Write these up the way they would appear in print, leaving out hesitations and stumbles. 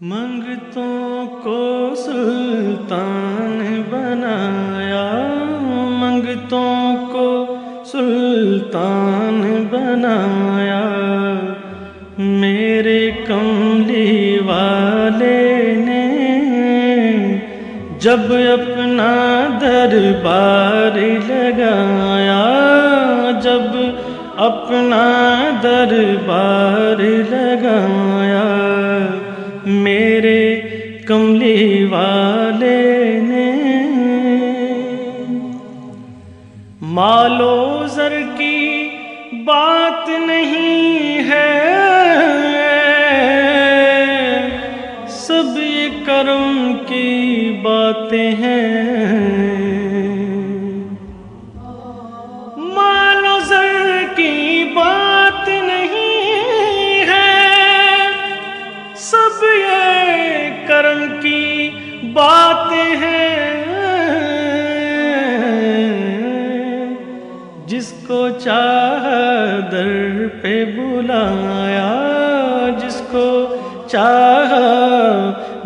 منگتوں کو سلطان بنایا، منگتوں کو سلطان بنایا، میرے کملی والے نے جب اپنا دربار لگایا، جب اپنا دربار لگایا، میرے کملی والے نے مال و زر کی بات نہیں ہے، سب یہ کرم کی باتیں ہیں، مال و زر کی بات نہیں ہے، سب یہ کرم کی باتیں ہیں، جس کو چاہا در پہ بلایا، جس کو چاہا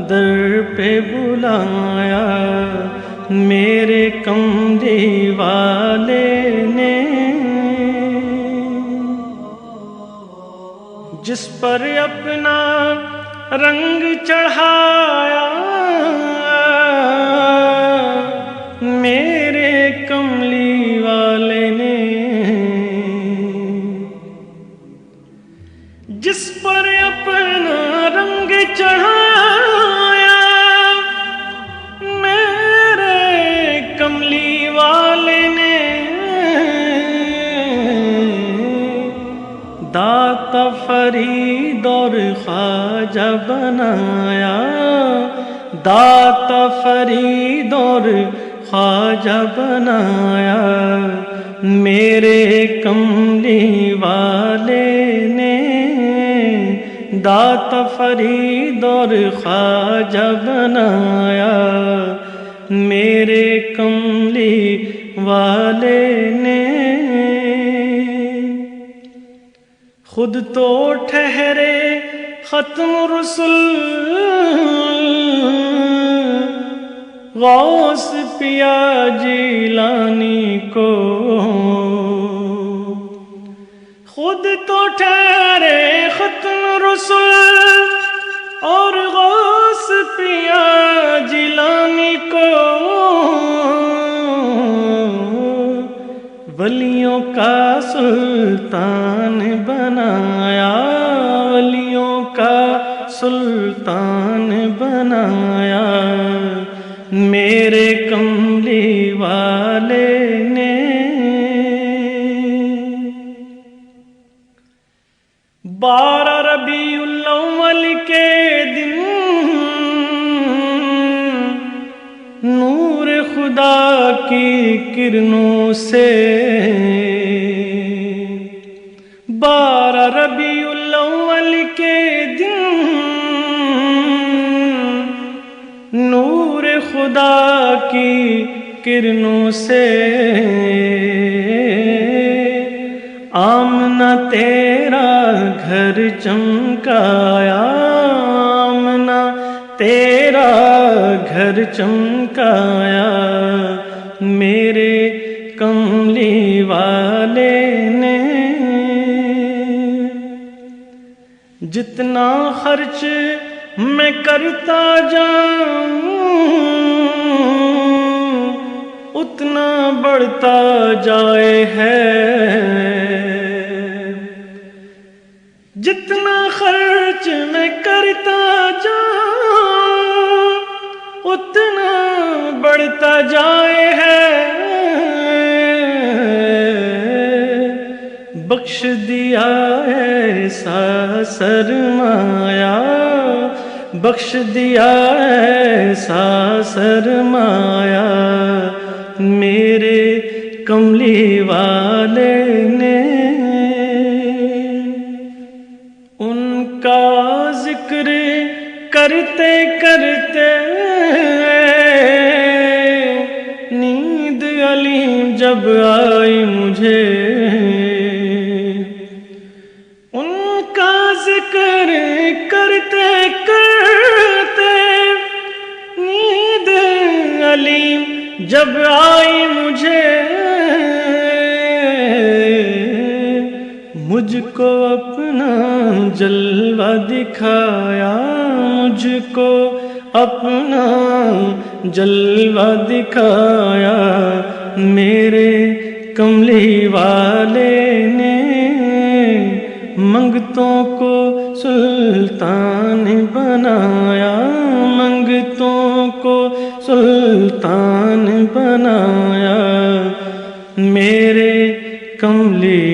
در پہ بلایا، میرے کملی والے نے جس پر اپنا رنگ چڑھایا، میرے کملی والے نے جس پر اپنا رنگ چڑھایا، میرے کملی والے نے داتا فرید اور خواجہ بنایا، داتا فرید اور خواجہ بنایا، میرے کملی والے نے داتا فرید اور خواجہ بنایا، میرے کملی والے نے خود تو ٹھہرے ختم رسل، غوث پیا جیلانی کو، خود تو ٹھہرے ختم رسل اور غوث پیا جیلانی کو، ولیوں کا سلطان بنایا، ولیوں کا سلطان بنایا، میرے کملی والے نے بارہ ربیع الاول کے دن نور خدا کی کرنوں سے، بارہ ربیع الاول کے دن نور خدا کی کرنوں سے، آمنہ تیرا گھر چمکایا، آمنہ تیرا گھر چمکایا، میرے کملی والے نے جتنا خرچ میں کرتا جاؤں اتنا بڑھتا جائے ہے، جتنا خرچ میں کرتا جاؤں اتنا بڑھتا جائے ہے، بخش دیا ایسا سرمایہ، بخش دیا ایسا سرمایہ، میرے کملی والے نے ان کا ذکر کرتے کرتے نیند علی جب آئی مجھے، ان کا ذکر کرتے کرتے جب آئی مجھ کو اپنا جلوہ دکھایا، مجھ کو اپنا جلوہ دکھایا، میرے کملی والے نے منگتوں کو سلطان بنایا، منگتوں کو سلطان بنایا، میرے کملی